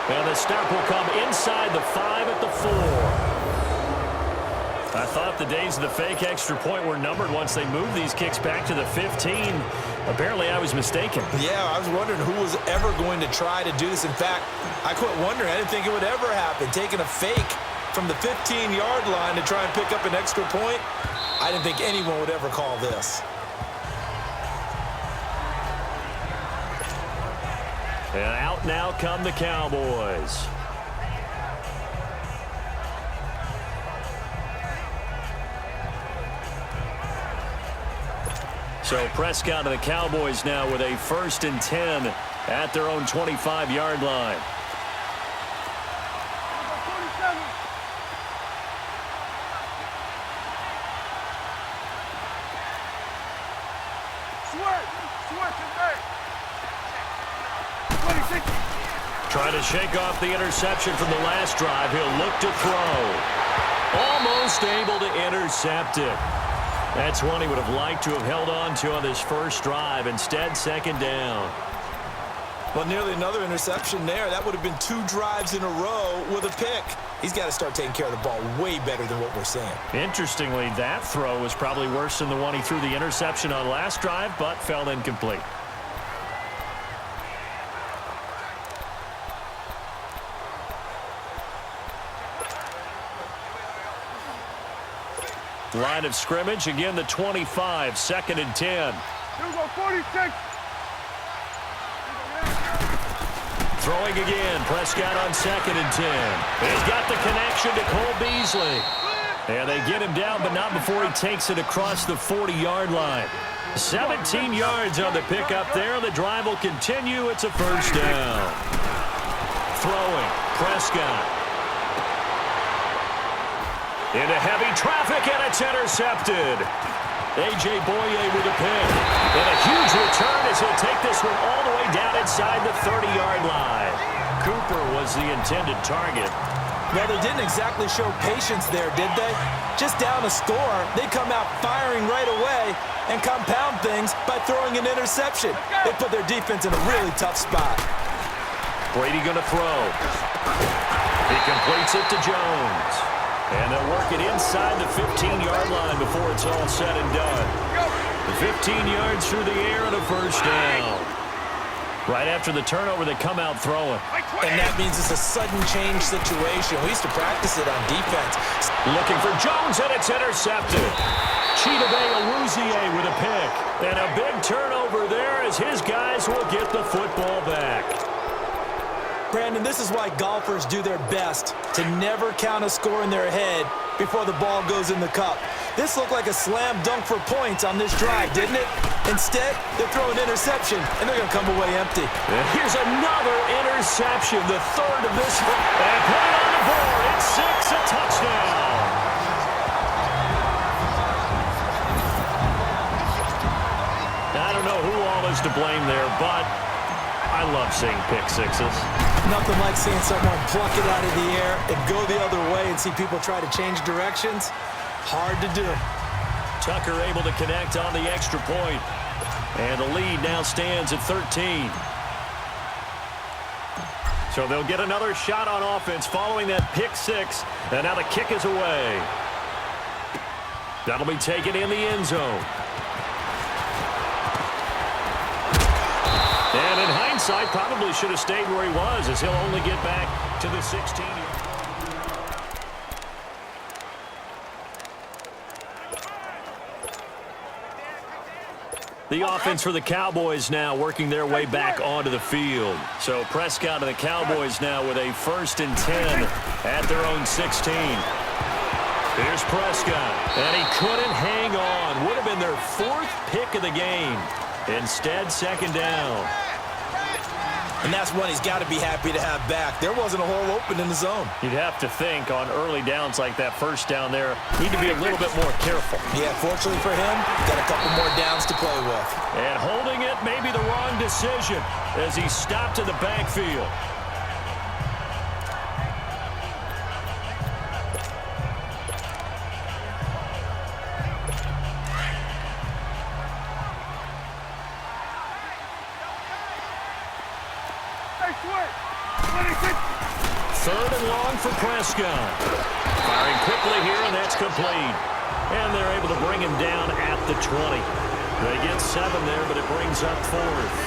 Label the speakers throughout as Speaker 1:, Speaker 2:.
Speaker 1: And the stop will come inside the 5 at the 4. I thought the days of the fake extra point were numbered once they moved these kicks back to the 15. Apparently, I was mistaken.
Speaker 2: Yeah, I was wondering who was ever going to try to do this. In fact, I quit wondering. I didn't think it would ever happen. Taking a fake from the 15-yard line to try and pick up an extra point, I didn't think anyone would ever call this.
Speaker 1: And out now come the Cowboys. So Prescott and the Cowboys now with a 1st and 10 at their own 25-yard line. Trying to shake off the interception from the last drive. He'll look to throw. Almost able to intercept it. That's one he would have liked to have held on to on this first drive. Instead, 2nd down.
Speaker 2: Well, nearly another interception there. That would have been 2 drives in a row with a pick. He's got to start taking care of the ball way better than what we're seeing.
Speaker 1: Interestingly, that throw was probably worse than the one he threw the interception on last drive, but fell incomplete. Line of scrimmage, again the 25, 2nd and 10.
Speaker 3: 46.
Speaker 1: Throwing again, Prescott on 2nd and 10. He's got the connection to Cole Beasley. And they get him down, but not before he takes it across the 40-yard line. 17 yards on the pickup there. The drive will continue. It's a 1st down. Throwing, Prescott. Into heavy traffic, and it's intercepted. A.J. Boye with a pick. And a huge return as he'll take this one all the way down inside the 30-yard line. Cooper was the intended target.
Speaker 2: Well, they didn't exactly show patience there, did they? Just down a score, they come out firing right away and compound things by throwing an interception. They put their defense in a really tough spot.
Speaker 1: Brady going to throw. He completes it to Jones. And they'll work it inside the 15-yard line before it's all said and done. The 15 yards through the air and a 1st down. Right after the turnover, they come out throwing.
Speaker 2: And that means it's a sudden change situation. We used to practice it on defense.
Speaker 1: Looking for Jones, and it's intercepted. Chidobe Awuzie with a pick. And a big turnover there as his guys will get the football back.
Speaker 2: Brandon, this is why golfers do their best to never count a score in their head before the ball goes in the cup. This looked like a slam dunk for points on this drive, didn't it? Instead, they throw an interception, and they're going to come away empty.
Speaker 1: And here's another interception, the 3rd of this one. And put it on the board. It's 6, a touchdown. I don't know who all is to blame there, but I love seeing pick sixes.
Speaker 2: Nothing like seeing someone pluck it out of the air and go the other way and see people try to change directions. Hard to do.
Speaker 1: Tucker able to connect on the extra point. And the lead now stands at 13. So they'll get another shot on offense following that pick 6. And now the kick is away. That'll be taken in the end zone. And in hindsight, probably should have stayed where he was, as he'll only get back to the 16. The offense for the Cowboys now working their way back onto the field. So Prescott and the Cowboys now with a 1st and 10 at their own 16. Here's Prescott, and he couldn't hang on. Would have been their 4th pick of the game. Instead, 2nd down.
Speaker 2: And that's one he's got to be happy to have back. There wasn't a hole open in the zone.
Speaker 1: You'd have to think on early downs like that 1st down there, need to be a little bit more careful.
Speaker 2: Yeah, fortunately for him, got a couple more downs to play with.
Speaker 1: And holding it may be the wrong decision as he stopped in the backfield. Third and long for Prescott. Firing quickly here, and that's complete. And they're able to bring him down at the 20. They get 7 there, but it brings up 4th.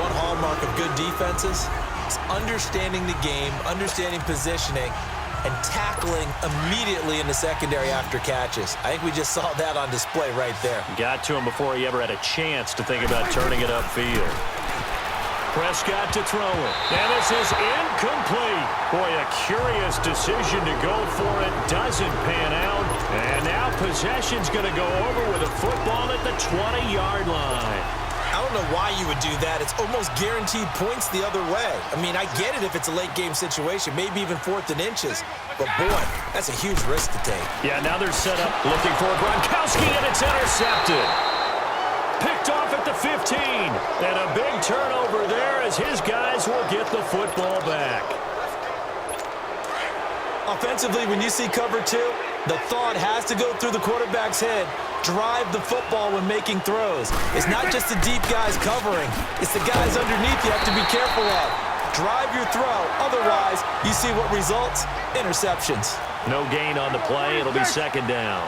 Speaker 2: One hallmark of good defenses is understanding the game, understanding positioning, and tackling immediately in the secondary after catches. I think we just saw that on display right there.
Speaker 1: Got to him before he ever had a chance to think about turning it upfield. Prescott to throw it. And this is incomplete. Boy, a curious decision to go for it. Doesn't pan out. And now possession's going to go over with a football at the 20-yard line.
Speaker 2: I don't know why you would do that. It's almost guaranteed points the other way. I mean, I get it if it's a late-game situation, maybe even 4th and inches. But, boy, that's a huge risk to take.
Speaker 1: Yeah, now they're set up looking for Gronkowski, and it's intercepted. Picked off at the 15. And a big turnover there as his guys will get the football back.
Speaker 2: Offensively, when you see cover 2, the thought has to go through the quarterback's head. Drive the football when making throws. It's not just the deep guys covering. It's the guys underneath you have to be careful of. Drive your throw. Otherwise, you see what results? Interceptions.
Speaker 1: No gain on the play. It'll be 2nd down.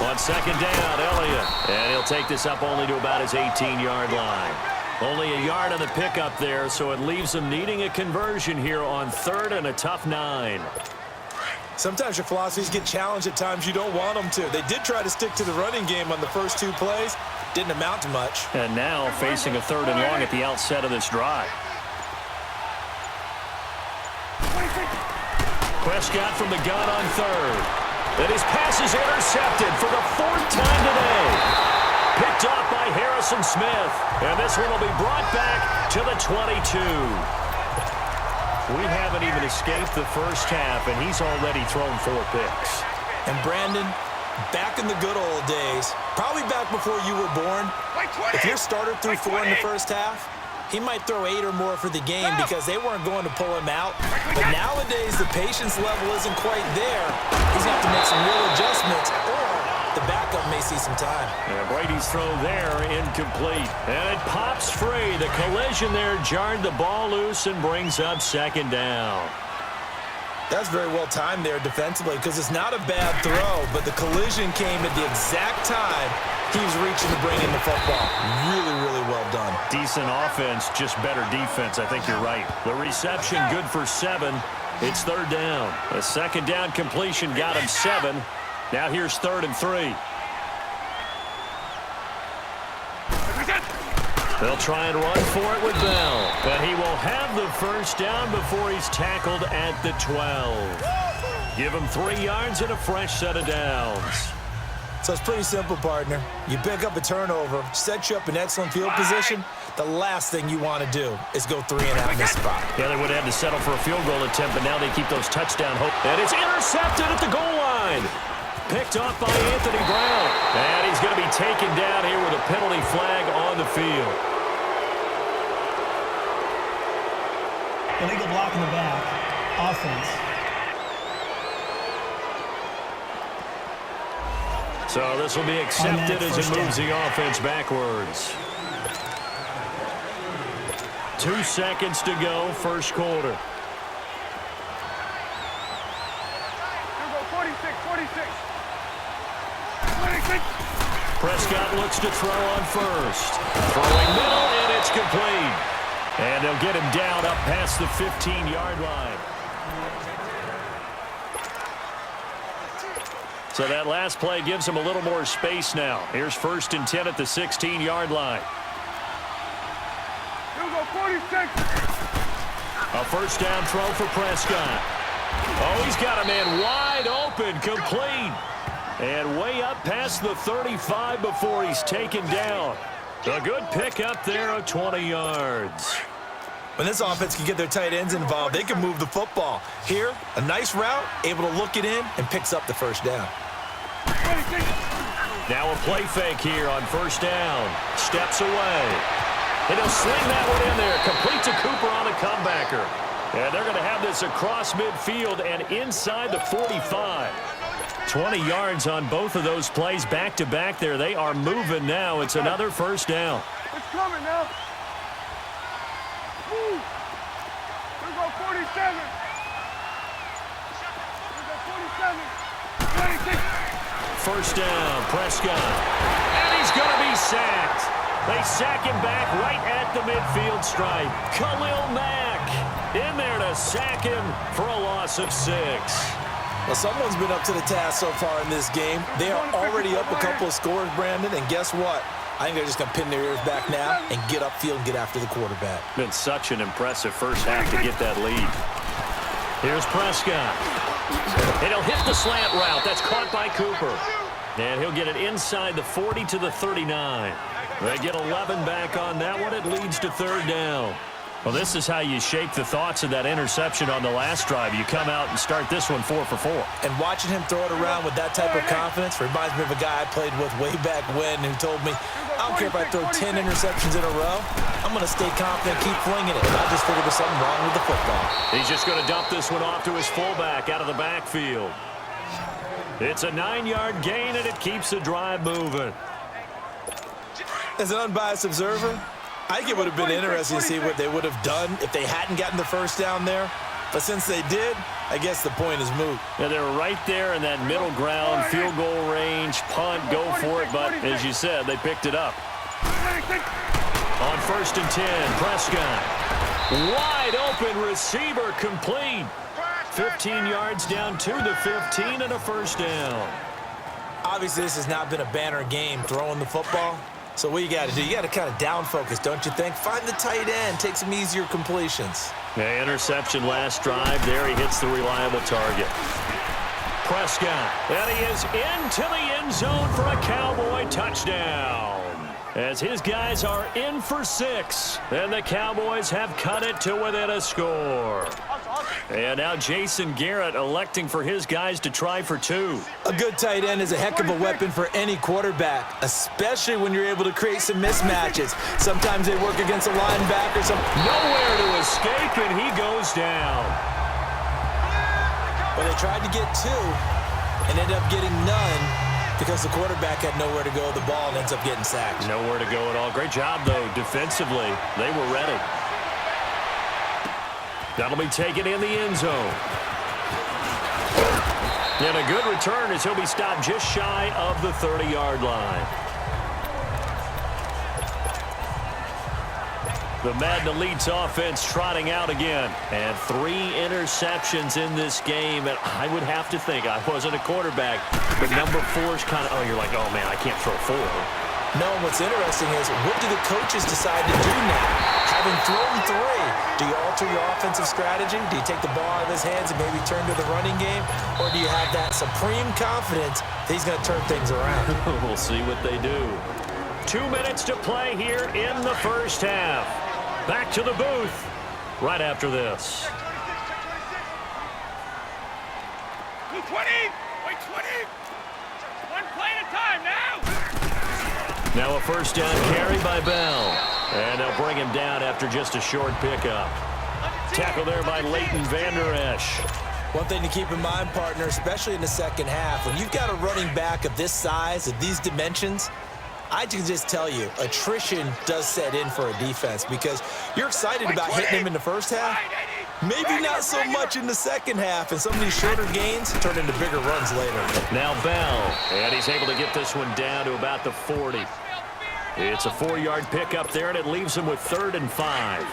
Speaker 1: On 2nd down, Elliott. And he'll take this up only to about his 18-yard line. Only a yard on the pickup there, so it leaves him needing a conversion here on 3rd and a tough 9.
Speaker 2: Sometimes your philosophies get challenged at times you don't want them to. They did try to stick to the running game on the first 2 plays. Didn't amount to much.
Speaker 1: And now facing a 3rd and long at the outset of this drive. Prescott from the gun on 3rd. And his pass is intercepted for the 4th time today. Picked off by Harrison Smith. And this one will be brought back to the 22. We haven't even escaped the first half, and he's already thrown 4 picks.
Speaker 2: And Brandon, back in the good old days, probably back before you were born, if your starter threw 4 in the first half, he might throw 8 or more for the game because they weren't going to pull him out. But nowadays, the patience level isn't quite there. He's going to have to make some real adjustments, or the backup may see some time.
Speaker 1: And Brady's throw there, incomplete. And it pops free. The collision there jarred the ball loose and brings up 2nd down.
Speaker 2: That's very well timed there defensively because it's not a bad throw, but the collision came at the exact time he was reaching to bring in the football. Really, really well done.
Speaker 1: Decent offense, just better defense. I think you're right. The reception good for 7. It's 3rd down. A 2nd down completion got him 7. Now here's 3rd and 3. They'll try and run for it with Bell. And he will have the 1st down before he's tackled at the 12. Give him 3 yards and a fresh set of downs.
Speaker 2: So it's pretty simple, partner. You pick up a turnover, set you up in excellent field position. The last thing you want to do is go 3 and out in this spot.
Speaker 1: Yeah, they would have had to settle for a field goal attempt, but now they keep those touchdown hopes. And it's intercepted at the goal line. Picked off by Anthony Brown. And he's going to be taken down here with a penalty flag on the field.
Speaker 3: Illegal block in the back. Offense.
Speaker 1: So this will be accepted as it moves the offense backwards. 2 seconds to go, first quarter.
Speaker 4: 46.
Speaker 1: Prescott looks to throw on 1st. Throwing middle, and it's complete. And they'll get him down up past the 15-yard line. So that last play gives him a little more space now. Here's 1st and 10 at the 16-yard line.
Speaker 4: 46.
Speaker 1: A 1st down throw for Prescott. Oh, he's got a man wide open, complete. And way up past the 35 before he's taken down. A good pickup there of 20 yards.
Speaker 2: When this offense can get their tight ends involved, they can move the football. Here, a nice route, able to look it in, and picks up the 1st down.
Speaker 1: Now a play fake here on 1st down. Steps away. And he'll sling that one in there. Complete to Cooper on a comebacker. And they're going to have this across midfield and inside the 45. 20 yards on both of those plays back-to-back there. They are moving now. It's another first down.
Speaker 4: It's coming now. Move. Here go 47. Here go 47. 26.
Speaker 1: First down, Prescott. And he's going to be sacked. They sack him back right at the midfield stripe. Khalil Mack in there to sack him for a loss of 6.
Speaker 2: Well, someone's been up to the task so far in this game. They are already up a couple of scores, Brandon, and guess what? I think they're just going to pin their ears back now and get upfield and get after the quarterback.
Speaker 1: Been such an impressive first half to get that lead. Here's Prescott. And he'll hit the slant route. That's caught by Cooper. And he'll get it inside the 40 to the 39. They get 11 back on that one. It leads to third down. Well, this is how you shake the thoughts of that interception on the last drive. You come out and start this one 4 for 4.
Speaker 2: And watching him throw it around with that type of confidence reminds me of a guy I played with way back when who told me, I don't care if I throw 10 interceptions in a row. I'm going to stay confident, keep flinging it. And I just figured there's something wrong with the football.
Speaker 1: He's just going to dump this one off to his fullback out of the backfield. It's a 9-yard gain, and it keeps the drive moving.
Speaker 2: As an unbiased observer, I think it would have been interesting to see what they would have done if they hadn't gotten the first down there. But since they did, I guess the point is moot.
Speaker 1: Yeah, they were right there in that middle ground, field goal range, punt, go for it. But as you said, they picked it up. On 1st and 10, Prescott. Wide open receiver complete. 15 yards down to the 15 and a first down.
Speaker 2: Obviously, this has not been a banner game throwing the football. So what you got to do, you got to kind of down focus, don't you think? Find the tight end, take some easier completions.
Speaker 1: Yeah, interception last drive. There he hits the reliable target. Prescott, and he is into the end zone for a Cowboy touchdown. As his guys are in for 6, and the Cowboys have cut it to within a score. And now Jason Garrett electing for his guys to try for 2.
Speaker 2: A good tight end is a heck of a weapon for any quarterback, especially when you're able to create some mismatches. Sometimes they work against a linebacker.
Speaker 1: Nowhere to escape, and he goes down.
Speaker 2: Well, they tried to get 2 and ended up getting none because the quarterback had nowhere to go with the ball and ends up getting sacked.
Speaker 1: Nowhere to go at all. Great job, though, defensively. They were ready. That'll be taken in the end zone. And a good return as he'll be stopped just shy of the 30-yard line. The Madden Elite's offense trotting out again. And 3 interceptions in this game. And I would have to think, I wasn't a quarterback, but number 4 is kind of, oh, you're like, oh, man, I can't throw 4.
Speaker 2: No, and what's interesting is, what do the coaches decide to do now? Having thrown 3, do you alter your offensive strategy? Do you take the ball out of his hands and maybe turn to the running game? Or do you have that supreme confidence that he's going to turn things around?
Speaker 1: We'll see what they do. 2 minutes to play here in the first half. Back to the booth right after this.
Speaker 4: 20. Wait, 20. One play at a time now.
Speaker 1: Now a first down carry by Bell. And they'll bring him down after just a short pickup. Tackle there by Leighton Vander Esch.
Speaker 2: One thing to keep in mind, partner, especially in the second half, when you've got a running back of this size, of these dimensions, I can just tell you, attrition does set in for a defense because you're excited about hitting him in the first half. Maybe not so much in the second half, and some of these shorter gains turn into bigger runs later.
Speaker 1: Now Bell, and he's able to get this one down to about the 40. It's a 4-yard pickup there, and it leaves him with 3rd and 5.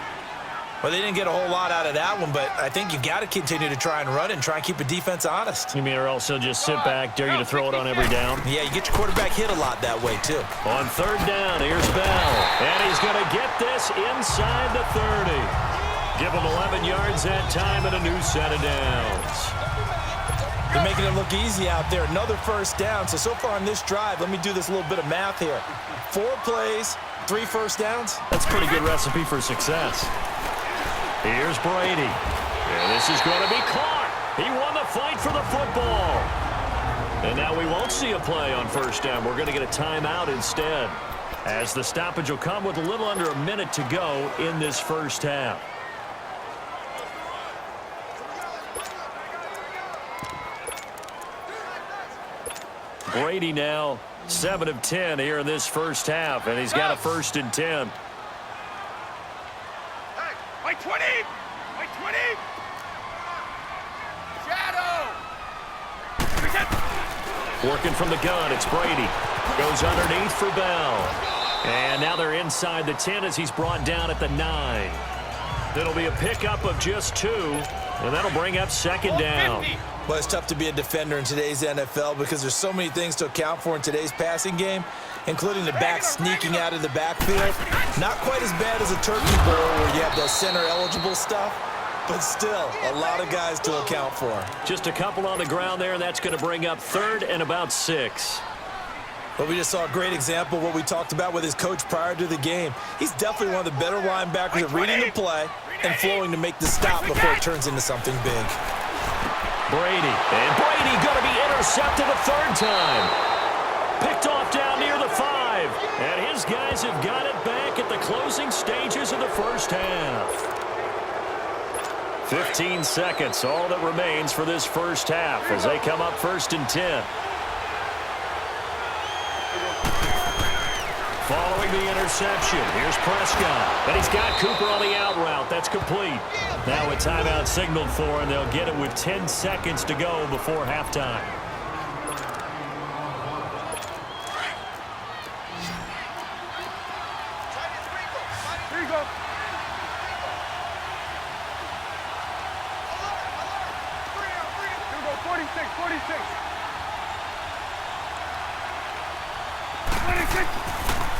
Speaker 2: Well, they didn't get a whole lot out of that one, but I think you've got to continue to try and run and try and keep a defense honest.
Speaker 1: You mean or also just sit back, dare you to throw it on every down?
Speaker 2: Yeah, you get your quarterback hit a lot that way, too.
Speaker 1: On 3rd down, here's Bell. And he's going to get this inside the 30. Give him 11 yards that time and a new set of downs.
Speaker 2: They're making it look easy out there. Another first down. So far on this drive, let me do this little bit of math here. 4 plays, 3 first downs.
Speaker 1: That's a pretty good recipe for success. Here's Brady. And this is going to be caught. He won the fight for the football. And now we won't see a play on first down. We're going to get a timeout instead, as the stoppage will come with a little under a minute to go in this first half. Brady now 7 of 10 here in this first half, and he's got a 1st and 10.
Speaker 4: By 20! By 20! Shadow!
Speaker 1: Working from the gun, it's Brady. Goes underneath for Bell. And now they're inside the 10 as he's brought down at the 9. It'll be a pickup of just 2, and that'll bring up 2nd down.
Speaker 2: Well, it's tough to be a defender in today's NFL because there's so many things to account for in today's passing game, including the back sneaking out of the backfield. Not quite as bad as a turkey bowl where you have the center-eligible stuff, but still a lot of guys to account for.
Speaker 1: Just a couple on the ground there, and that's going to bring up 3rd and about 6.
Speaker 2: But we just saw a great example of what we talked about with his coach prior to the game. He's definitely one of the better linebackers at reading the play and flowing to make the stop before it turns into something big.
Speaker 1: Brady, and Brady going to be intercepted a 3rd time. Picked off down near the 5, and his guys have got it back at the closing stages of the first half. 15 seconds, all that remains for this first half as they come up 1st and 10. Following the interception, here's Prescott. And he's got Cooper on the out route. That's complete. Now a timeout signaled for, and they'll get it with 10 seconds to go before halftime.
Speaker 4: Here you go. Here we go, 46, 46. 26.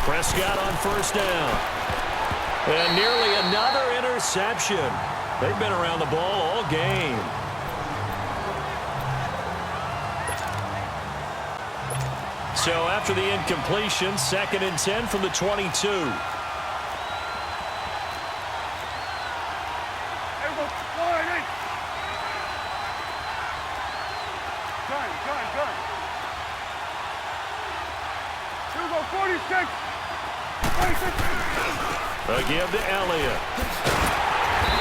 Speaker 1: Prescott on 1st down. And nearly another interception. They've been around the ball all game. So after the incompletion, 2nd and 10 from the 22.
Speaker 4: Gun. Here we go, 46. 46.
Speaker 1: Again to Elliott.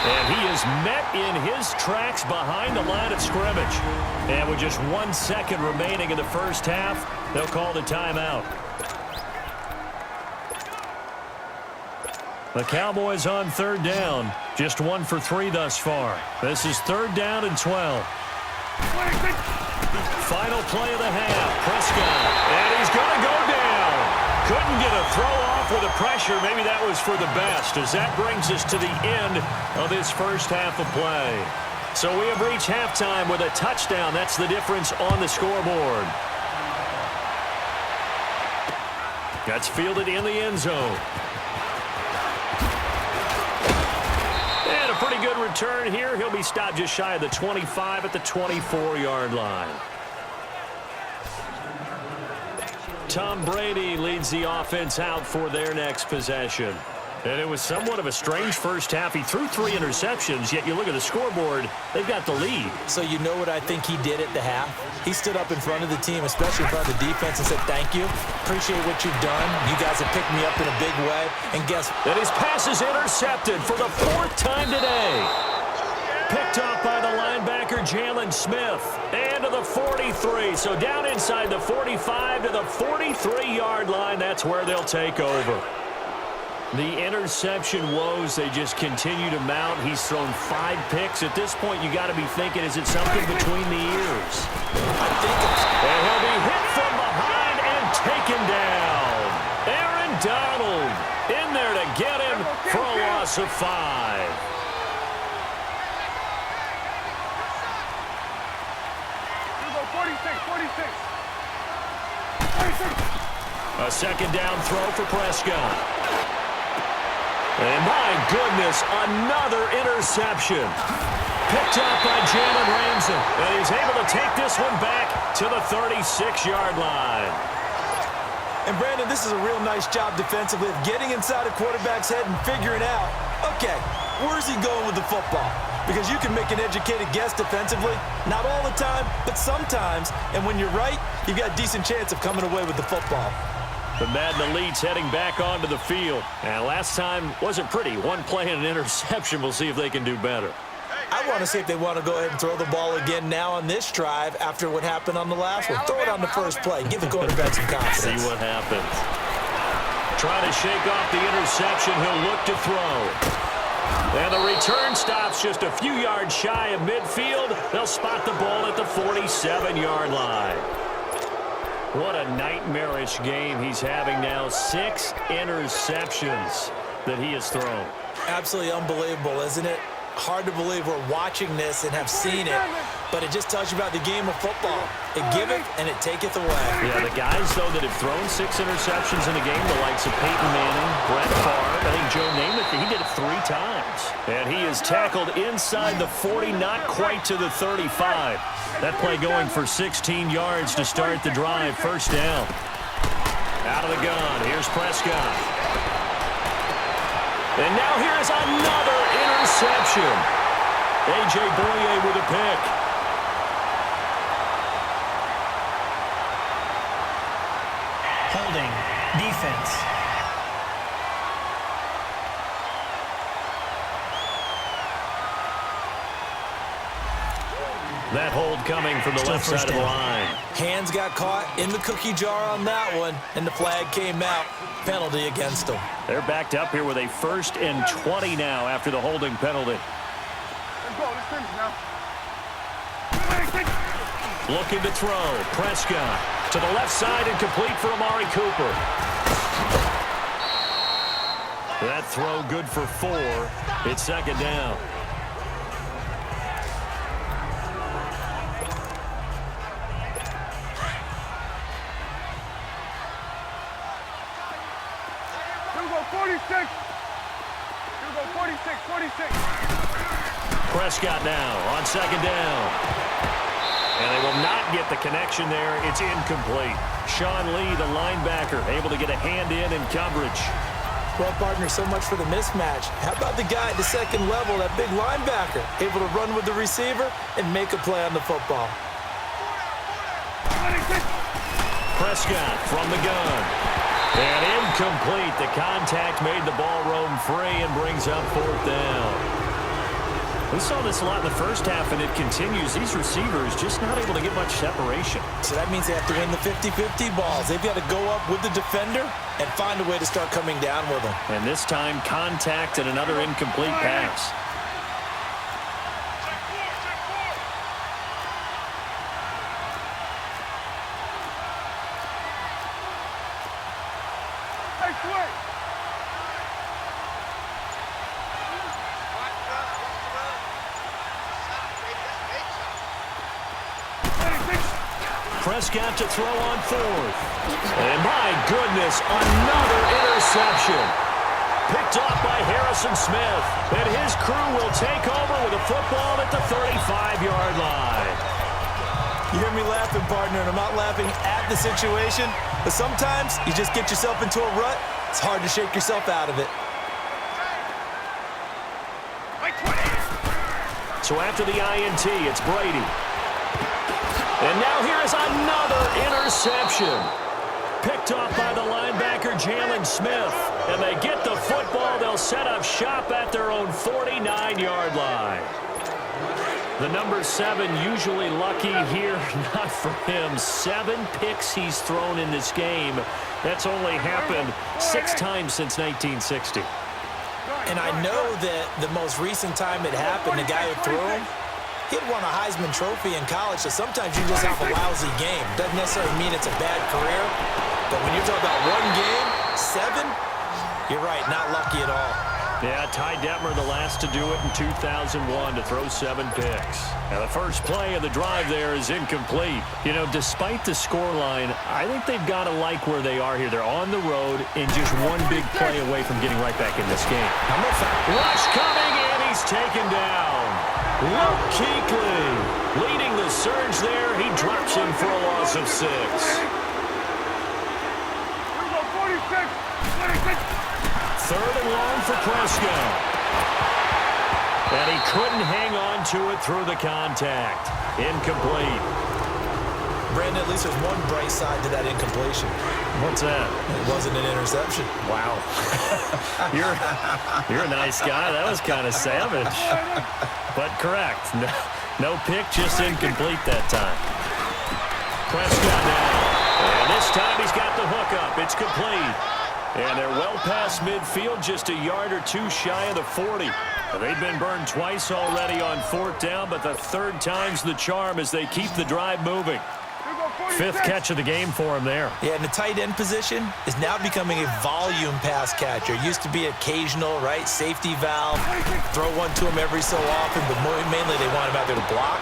Speaker 1: And he is met in his tracks behind the line of scrimmage. And with just 1 second remaining in the first half, they'll call the timeout. The Cowboys on 3rd down. Just 1 for 3 thus far. This is 3rd down and 12.
Speaker 4: 26.
Speaker 1: Final play of the half. Prescott. And he's going to go down. Couldn't get a throw off with the pressure. Maybe that was for the best, as that brings us to the end of this first half of play. So we have reached halftime with a touchdown. That's the difference on the scoreboard. That's fielded in the end zone. And a pretty good return here. He'll be stopped just shy of the 25 at the 24-yard line. Tom Brady leads the offense out for their next possession. And it was somewhat of a strange first half. He threw 3 interceptions, yet you look at the scoreboard, they've got the lead.
Speaker 2: So you know what I think he did at the half? He stood up in front of the team, especially in front of the defense, and said, thank you. Appreciate what you've done. You guys have picked me up in a big way. And guess what?
Speaker 1: And his pass is intercepted for the 4th time today. Picked up by the linebacker, Jalen Smith. And to the 43. So down inside the 45 to the 43-yard line. That's where they'll take over. The interception woes, they just continue to mount. He's thrown 5 picks. At this point, you got to be thinking, is it something between the ears?
Speaker 2: I think it's...
Speaker 1: And he'll be hit from behind and taken down. Aaron Donald in there to get him for a loss of 5. A 2nd down throw for Prescott. And my goodness, another interception. Picked up by Jalen Ramsey. And he's able to take this one back to the 36-yard line.
Speaker 2: And Brandon, this is a real nice job defensively of getting inside a quarterback's head and figuring out, okay, where's he going with the football? Because you can make an educated guess defensively. Not all the time, but sometimes. And when you're right, you've got a decent chance of coming away with the football.
Speaker 1: The Madden Elites heading back onto the field. And last time wasn't pretty. 1 play and an interception. We'll see if they can do better.
Speaker 2: I want to see if they want to go ahead and throw the ball again now on this drive after what happened on the last one. Throw it on the first play. Give the quarterback some confidence.
Speaker 1: See what happens. Trying to shake off the interception. He'll look to throw. And the return stops just a few yards shy of midfield. They'll spot the ball at the 47-yard line. What a nightmarish game he's having now. 6 interceptions that he has thrown.
Speaker 2: Absolutely unbelievable, isn't it? Hard to believe we're watching this and have seen it, but it just tells you about the game of football. It giveth and it taketh away.
Speaker 1: Yeah, the guys, though, that have thrown 6 interceptions in a game, the likes of Peyton Manning, Brett Favre, I think Joe Namath, he did it 3 times. And he is tackled inside the 40, not quite to the 35. That play going for 16 yards to start the drive. First down. Out of the gun. Here's Prescott. And now here's another interception. A.J. Boye with a pick.
Speaker 3: Holding. Defense.
Speaker 1: That hold coming from the left side of the line.
Speaker 2: Hands got caught in the cookie jar on that one, and the flag came out. Penalty against them.
Speaker 1: They're backed up here with a 1st and 20 now after the holding penalty.
Speaker 4: Let's go. Let's finish now.
Speaker 1: Looking to throw. Prescott to the left side and complete for Amari Cooper. That throw good for 4. It's 2nd down.
Speaker 4: Here we go, 46. Here we go, 46, 46.
Speaker 1: Prescott now on 2nd down. And they will not get the connection there. It's incomplete. Sean Lee, the linebacker, able to get a hand in coverage.
Speaker 2: Well, partner, so much for the mismatch. How about the guy at the 2nd level, that big linebacker, able to run with the receiver and make a play on the football?
Speaker 1: Prescott from the gun. And incomplete. The contact made the ball roam free and brings up 4th down. We saw this a lot in the first half, and it continues. These receivers just not able to get much separation.
Speaker 2: So that means they have to win the 50-50 balls. They've got to go up with the defender and find a way to start coming down with them.
Speaker 1: And this time, contact and another incomplete pass. Prescott to throw on 4th. And my goodness, another interception. Picked off by Harrison Smith. And his crew will take over with a football at the 35-yard line.
Speaker 2: You hear me laughing, partner, and I'm not laughing at the situation, but sometimes you just get yourself into a rut. It's hard to shake yourself out of it.
Speaker 1: So after the INT, it's Brady. And now here's another interception. Picked off by the linebacker, Jalen Smith. And they get the football. They'll set up shop at their own 49-yard line. The number 7 usually lucky here. Not for him. 7 picks he's thrown in this game. That's only happened 6 times since 1960.
Speaker 2: And I know that the most recent time it happened, the guy who threw him, he had won a Heisman Trophy in college, so sometimes you just have a lousy game. Doesn't necessarily mean it's a bad career, but when you're talking about 1 game, 7, you're right, not lucky at all.
Speaker 1: Yeah, Ty Detmer, the last to do it in 2001, to throw 7 picks. Now, the first play of the drive there is incomplete. You know, despite the scoreline, I think they've got to like where they are here. They're on the road and just 1 big play away from getting right back in this game. Rush coming, and he's taken down. Luke Kuechly leading the surge there. He drops him for a loss of 6.
Speaker 4: Here we go, 46, 46.
Speaker 1: 3rd and long for Prescott. And he couldn't hang on to it through the contact. Incomplete.
Speaker 2: Brandon, at least there's one bright side to that incompletion.
Speaker 1: What's that?
Speaker 2: It wasn't an interception.
Speaker 1: Wow. You're a nice guy. That was kind of savage. But correct. No pick, just incomplete that time. Prescott now. And this time he's got the hookup. It's complete. And they're well past midfield, just a yard or two shy of the 40. They've been burned twice already on fourth down, but the third time's the charm as they keep the drive moving. Fifth catch of the game for him there.
Speaker 2: Yeah, and the tight end position is now becoming a volume pass catcher. Used to be occasional, right? Safety valve, throw one to him every so often, but mainly they want him out there to block.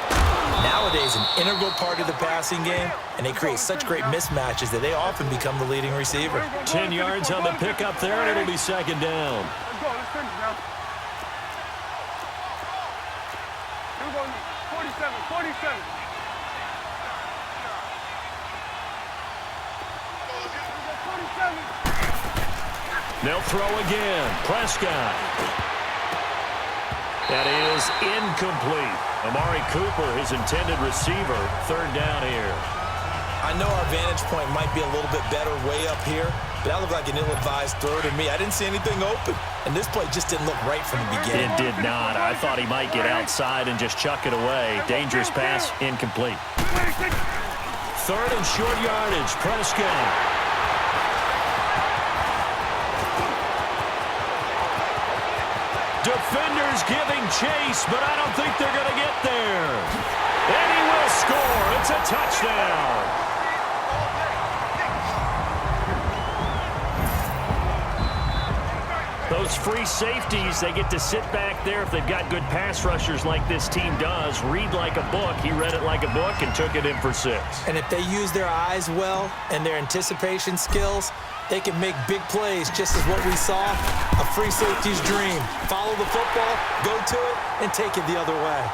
Speaker 2: Nowadays, an integral part of the passing game, and they create such great mismatches that they often become the leading receiver.
Speaker 1: 10 yards on the pickup there, and it'll be second down.
Speaker 4: Let's go. Let's finish now. We're going 47.
Speaker 1: They'll throw again. Prescott. That is incomplete. Amari Cooper, his intended receiver, third down here.
Speaker 2: I know our vantage point might be a little bit better way up here, but that looked like an ill-advised throw to me. I didn't see anything open, and this play just didn't look right from the beginning.
Speaker 1: It did not. I thought he might get outside and just chuck it away. Dangerous pass, incomplete. Third and short yardage, Prescott. Defenders giving chase, but I don't think they're going to get there. And he will score. It's a touchdown. Those free safeties, they get to sit back there if they've got good pass rushers like this team does. Read like a book. He read it like a book and took it in for 6.
Speaker 2: And if they use their eyes well and their anticipation skills, they can make big plays, just as what we saw, a free safety's dream. Follow the football, go to it, and take it the other way.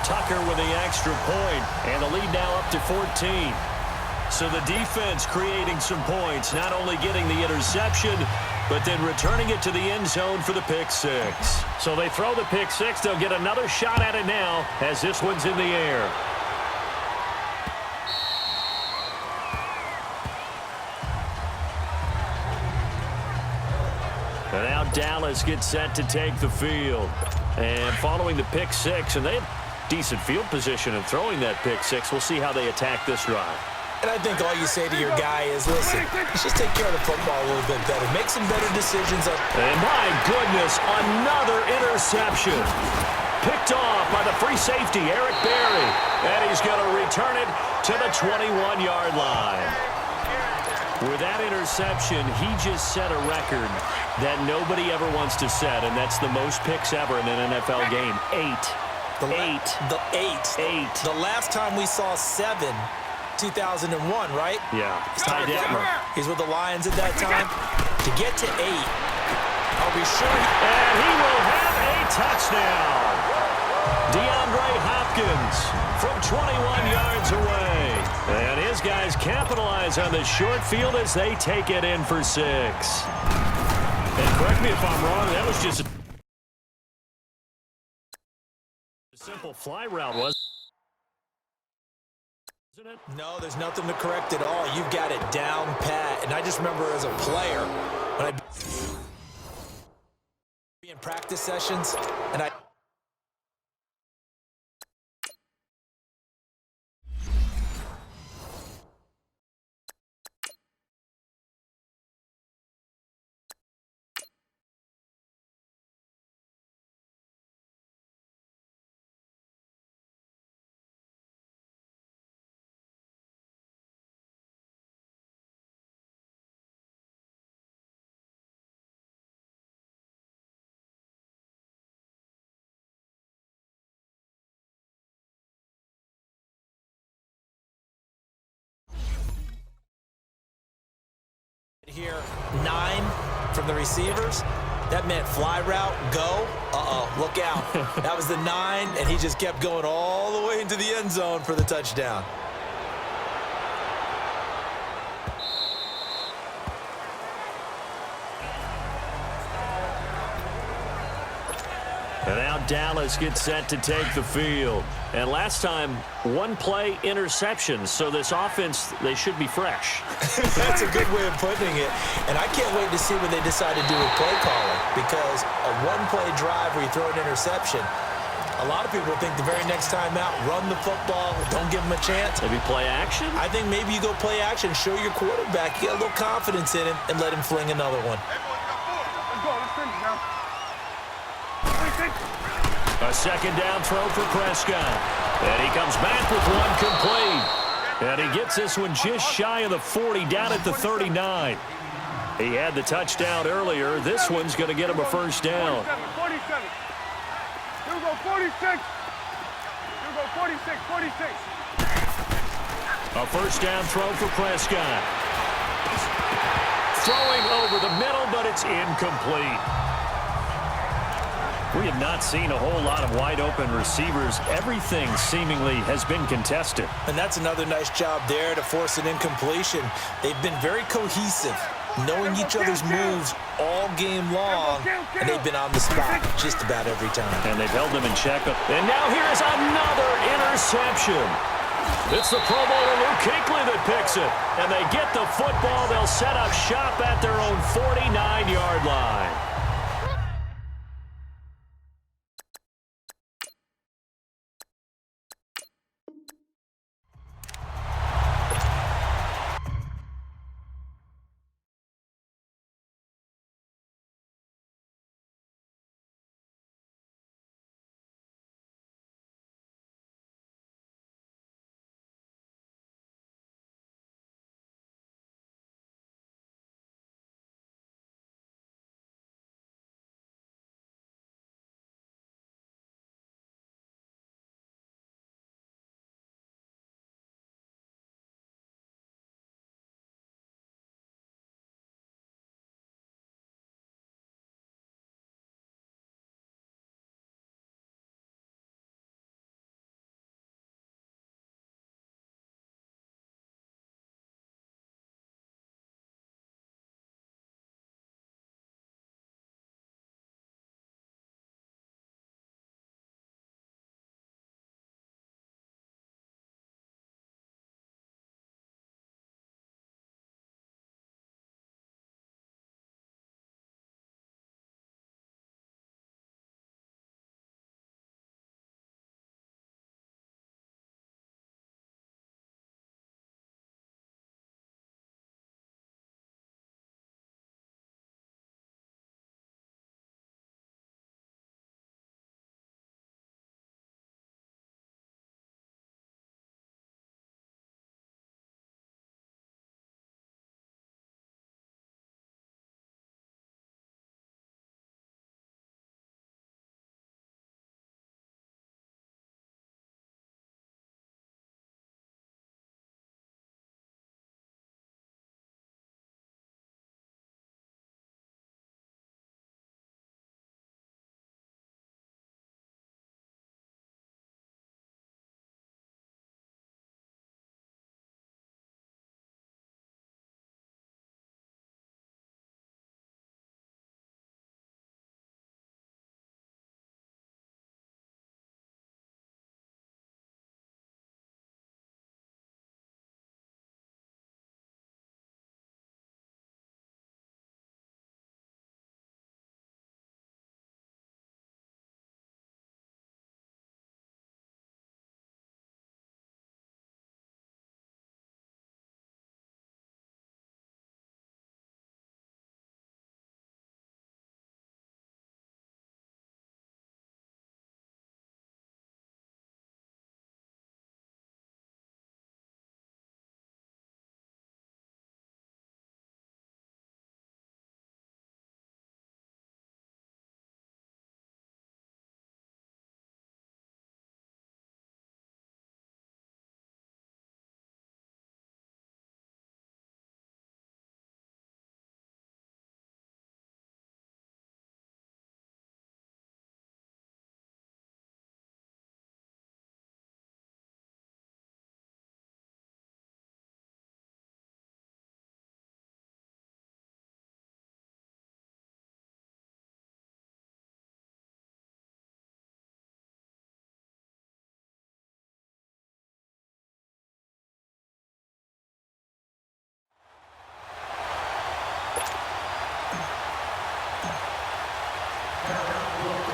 Speaker 1: Tucker with the extra point, and the lead now up to 14. So the defense creating some points, not only getting the interception, but then returning it to the end zone for the pick 6. So they throw the pick 6. They'll get another shot at it now as this one's in the air. And now Dallas gets set to take the field. And following the pick 6, and they have decent field position in throwing that pick 6. We'll see how they attack this drive.
Speaker 2: And I think all you say to your guy is, listen, let's just take care of the football a little bit better. Make some better decisions.
Speaker 1: And my goodness, another interception. Picked off by the free safety, Eric Berry. And he's going to return it to the 21-yard line. With that interception, he just set a record that nobody ever wants to set, and that's the most picks ever in an NFL game. 8.
Speaker 2: The last time we saw 7, 2001, right?
Speaker 1: Yeah.
Speaker 2: Ty Detmer. He's with the Lions at that time. To get to 8, I'll be sure.
Speaker 1: And he will have a touchdown. DeAndre Hopkins from 21 yards away. And his guys capitalize on the short field as they take it in for 6. And correct me if I'm wrong, that was just a simple fly route, wasn't it?
Speaker 2: No, there's nothing to correct at all. You've got it down pat. And I just remember as a player, when I'd be in practice sessions, and I... Here, 9 from the receivers. That meant fly route, go. Look out. That was the 9, and he just kept going all the way into the end zone for the touchdown.
Speaker 1: And now Dallas gets set to take the field. And last time, 1 play interception. So this offense, they should be fresh.
Speaker 2: That's a good way of putting it. And I can't wait to see what they decide to do with play calling. Because a 1-play drive where you throw an interception, A lot of people think the very next time out, run the football, don't give him a chance.
Speaker 5: Maybe play action?
Speaker 2: I think maybe you go play action, show your quarterback, get a little confidence in him, and let him fling another one.
Speaker 4: Let's go. Let's finish now.
Speaker 1: A second down throw for Prescott. And he comes back with one complete. And he gets this one just shy of the 40, down at the 39. He had the touchdown earlier. This one's going to get him a first down.
Speaker 4: 47. Here we go, 46. Here we go, 46, 46.
Speaker 1: A first down throw for Prescott. Throwing over the middle, but it's incomplete. We have not seen a whole lot of wide-open receivers. Everything seemingly has been contested.
Speaker 2: And that's another nice job there to force an incompletion. They've been very cohesive, knowing each other's moves all game long, and they've been on the spot just about every time.
Speaker 1: And they've held them in check. And now here is another interception. It's the Pro Bowler Luke Kuechly that picks it. And they get the football. They'll set up shop at their own 49-yard line.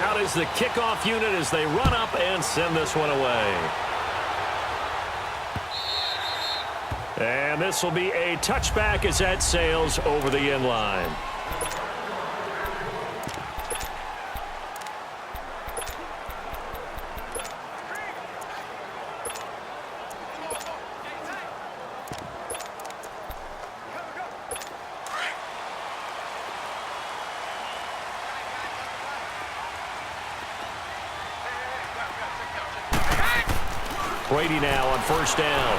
Speaker 1: Out is the kickoff unit as they run up and send this one away. And this will be a touchback as that sails over the end line. Brady now on first down.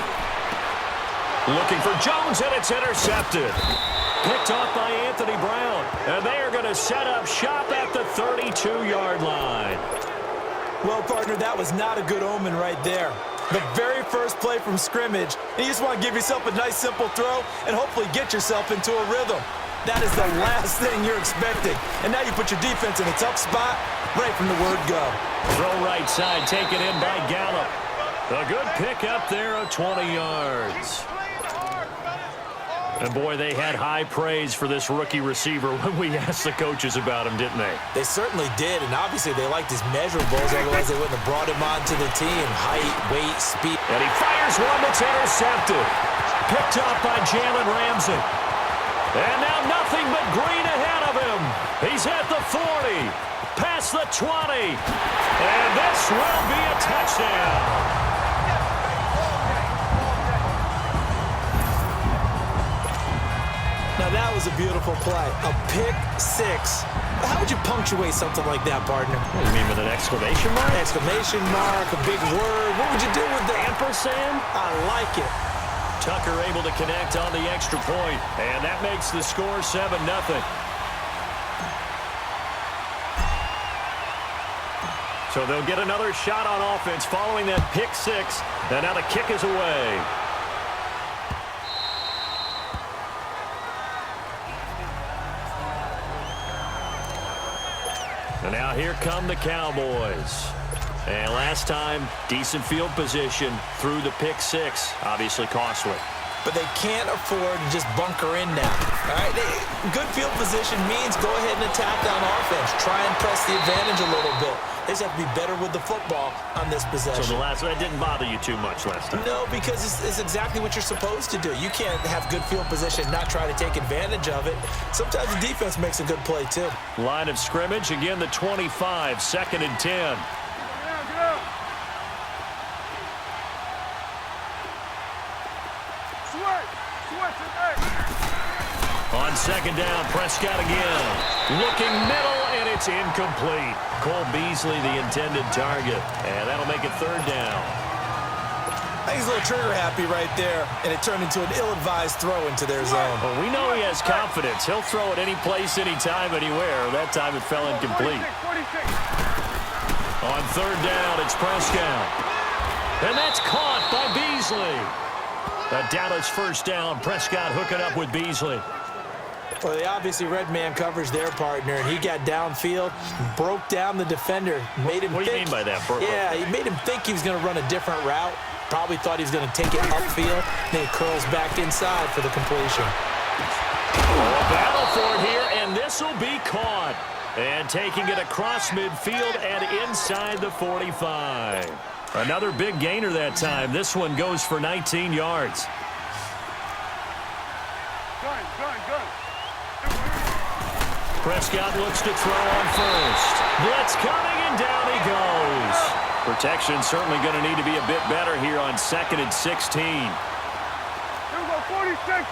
Speaker 1: Looking for Jones, and it's intercepted. Picked off by Anthony Brown. And they are going to set up shop at the 32-yard line.
Speaker 2: Well, partner, that was not a good omen right there. The very first play from scrimmage, and you just want to give yourself a nice, simple throw and hopefully get yourself into a rhythm. That is the last thing you're expecting. And now you put your defense in a tough spot right from the word go.
Speaker 1: Throw right side, taken in by Gallup. A good pick up there of 20 yards. And, boy, they had high praise for this rookie receiver when we asked the coaches about him, didn't they?
Speaker 2: They certainly did, and obviously they liked his measurables, otherwise they wouldn't have brought him onto the team. Height, weight, speed.
Speaker 1: And he fires one that's intercepted. Picked up by Jalen Ramsey. And now nothing but green ahead of him. He's at the 40, past the 20, and this will be a touchdown.
Speaker 2: Now that was a beautiful play, a pick six. How would you punctuate something like that, partner?
Speaker 1: What do you mean, with an exclamation mark?
Speaker 2: Exclamation mark, a big word. What would you do with the
Speaker 1: ampersand?
Speaker 2: I like it.
Speaker 1: Tucker able to connect on the extra point, and that makes the score 7-0. So they'll get another shot on offense following that pick six, and now the kick is away. And now here come the Cowboys. And last time, decent field position through the pick six. Obviously costly.
Speaker 2: But they can't afford to just bunker in now. All right? Good field position means go ahead and attack on offense. Try and press the advantage a little bit. They just have to be better with the football on this possession.
Speaker 1: So that didn't bother you too much last time?
Speaker 2: No, because it's exactly what you're supposed to do. You can't have good field position and not try to take advantage of it. Sometimes the defense makes a good play, too.
Speaker 1: Line of scrimmage, again the 25, 2nd and 10. On second down, Prescott again. Looking middle, and it's incomplete. Cole Beasley, the intended target. And that'll make it 3rd down.
Speaker 2: I think he's a little trigger happy right there, and it turned into an ill-advised throw into their zone.
Speaker 1: Well, we know he has confidence. He'll throw it any place, anytime, anywhere. That time it fell incomplete. On 3rd down, it's Prescott. And that's caught by Beasley. A Dallas 1st down. Prescott hooking up with Beasley.
Speaker 2: Well, they obviously read man coverage their partner, and he got downfield, broke down the defender, made him
Speaker 1: What do you mean by that, Burt?
Speaker 2: Yeah, he made him think he was going to run a different route. Probably thought he was going to take it upfield. Then he curls back inside for the completion.
Speaker 1: A battle for it here, and this will be caught. And taking it across midfield and inside the 45. Another big gainer that time. This one goes for 19 yards. Prescott looks to throw on first. Blitz coming, and down he goes. Protection certainly going to need to be a bit better here on 2nd and 16.
Speaker 4: Here we go, 46.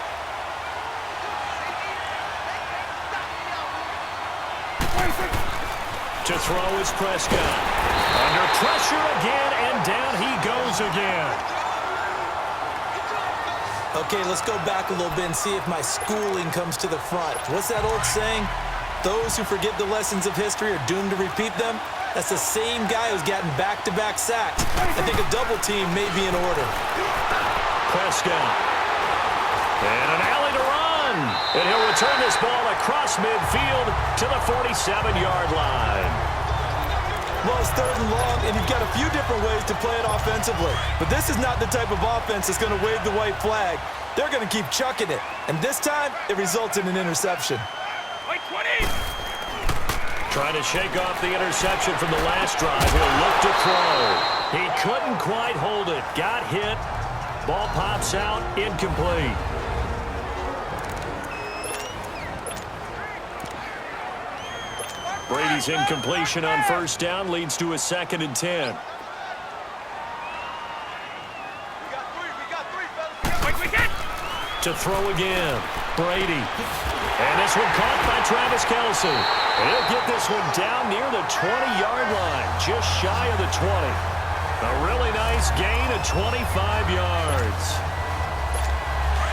Speaker 1: To throw is Prescott. Under pressure again, and down he goes again.
Speaker 2: Okay, let's go back a little bit and see if my schooling comes to the front. What's that old saying? Those who forget the lessons of history are doomed to repeat them. That's the same guy who's gotten back-to-back sacks. I think a double team may be in order.
Speaker 1: Prescott. And an alley to run. And he'll return this ball across midfield to the 47-yard line.
Speaker 2: Well, it's 3rd and long, and you've got a few different ways to play it offensively. But this is not the type of offense that's going to wave the white flag. They're going to keep chucking it. And this time, it results in an interception.
Speaker 4: Wait, 20.
Speaker 1: Trying to shake off the interception from the last drive. He'll look to throw. He couldn't quite hold it. Got hit. Ball pops out. Incomplete. Brady's incompletion on first down leads to a 2nd and 10. To throw again. Brady. And this one caught by Travis Kelce. He'll get this one down near the 20-yard line, just shy of the 20. A really nice gain of 25 yards.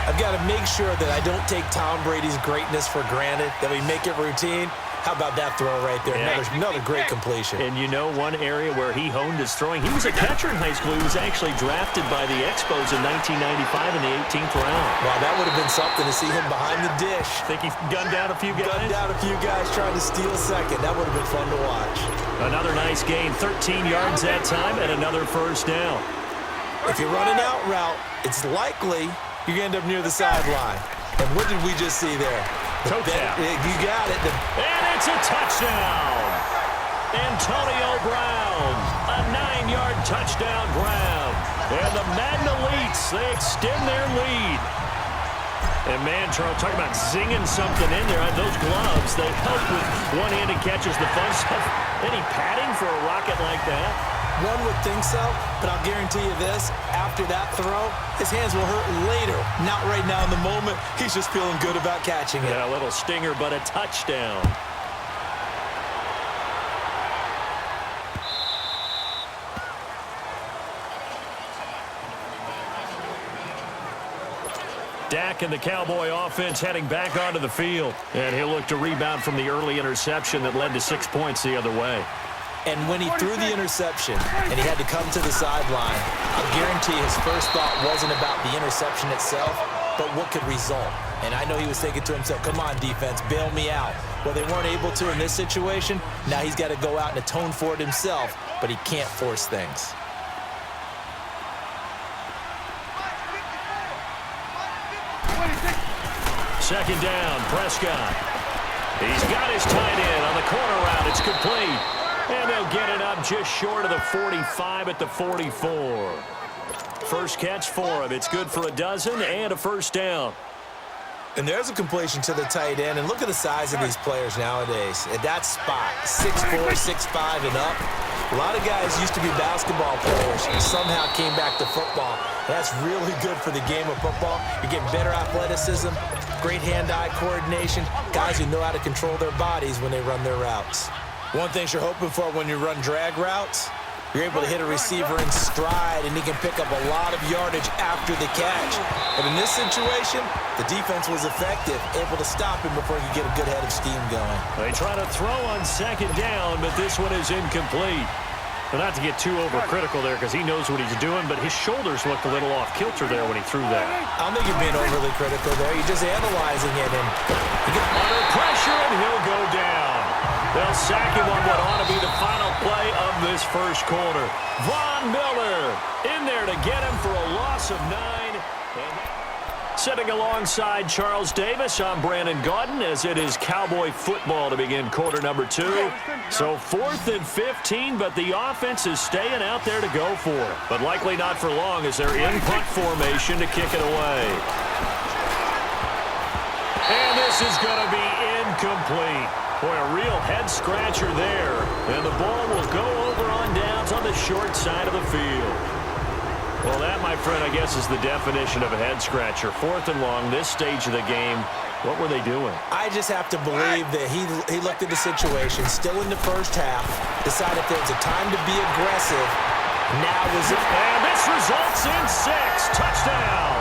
Speaker 2: I've got to make sure that I don't take Tom Brady's greatness for granted, that we make it routine. How about that throw right there?
Speaker 1: Yeah.
Speaker 2: Another great completion.
Speaker 1: And you know one area where he honed his throwing? He was a catcher in high school. He was actually drafted by the Expos in 1995 in the 18th round.
Speaker 2: Wow, that would have been something to see him behind the dish.
Speaker 1: Think he gunned down a few guys?
Speaker 2: Gunned down a few guys trying to steal second. That would have been fun to watch.
Speaker 1: Another nice gain, 13 yards that time, and another first down.
Speaker 2: If you're running out route, it's likely you're going to end up near the sideline. And what did we just see there?
Speaker 1: Toe tap.
Speaker 2: You got it.
Speaker 1: And it's a touchdown. Antonio Brown, a 9-yard touchdown grab. And the Madden Elites, they extend their lead. And man, Charles, talking about zinging something in there. Those gloves, they help with one-handed catches, the fun stuff. Any padding for a rocket like that?
Speaker 2: One would think so, but I'll guarantee you this. After that throw, his hands will hurt later. Not right now in the moment. He's just feeling good about catching it.
Speaker 1: Yeah, a little stinger, but a touchdown. Dak and the Cowboy offense heading back onto the field. And he'll look to rebound from the early interception that led to 6 points the other way.
Speaker 2: And when he threw the interception and he had to come to the sideline, I'll guarantee his first thought wasn't about the interception itself, but what could result. And I know he was thinking to himself, come on, defense, bail me out. Well, they weren't able to in this situation. Now he's got to go out and atone for it himself, but he can't force things.
Speaker 1: Second down, Prescott. He's got his tight end on the corner route. It's complete. And they'll get it up just short of the 45 at the 44. First catch for him. It's good for a dozen and a first down.
Speaker 2: And there's a completion to the tight end. And look at the size of these players nowadays. At that spot, 6'4", 6'5", and up. A lot of guys used to be basketball players and somehow came back to football. That's really good for the game of football. You're getting better athleticism, great hand-eye coordination, guys who know how to control their bodies when they run their routes. One thing you're hoping for when you run drag routes, you're able to hit a receiver in stride, and he can pick up a lot of yardage after the catch. But in this situation, the defense was effective, able to stop him before he could get a good head of steam going.
Speaker 1: They try to throw on second down, but this one is incomplete. But not to get too overcritical there because he knows what he's doing, but his shoulders looked a little off kilter there when he threw that.
Speaker 2: I don't think you're being overly critical there. You're just analyzing it. And
Speaker 1: under pressure, and he'll go down. They'll sack him on what ought to be the final play of this first quarter. Von Miller in there to get him for a loss of 9. Sitting alongside Charles Davis, I'm Brandon Gaudin as it is Cowboy football to begin quarter number 2. So 4th and 15, but the offense is staying out there to go for it. But likely not for long as they're in punt formation to kick it away. And this is going to be incomplete. Boy, a real head-scratcher there. And the ball will go over on downs on the short side of the field. Well, that, my friend, I guess is the definition of a head-scratcher. 4th and long, this stage of the game. What were they doing?
Speaker 2: I just have to believe that he looked at the situation, still in the first half, decided there was a time to be aggressive. Now is it?
Speaker 1: And this results in 6. Touchdown.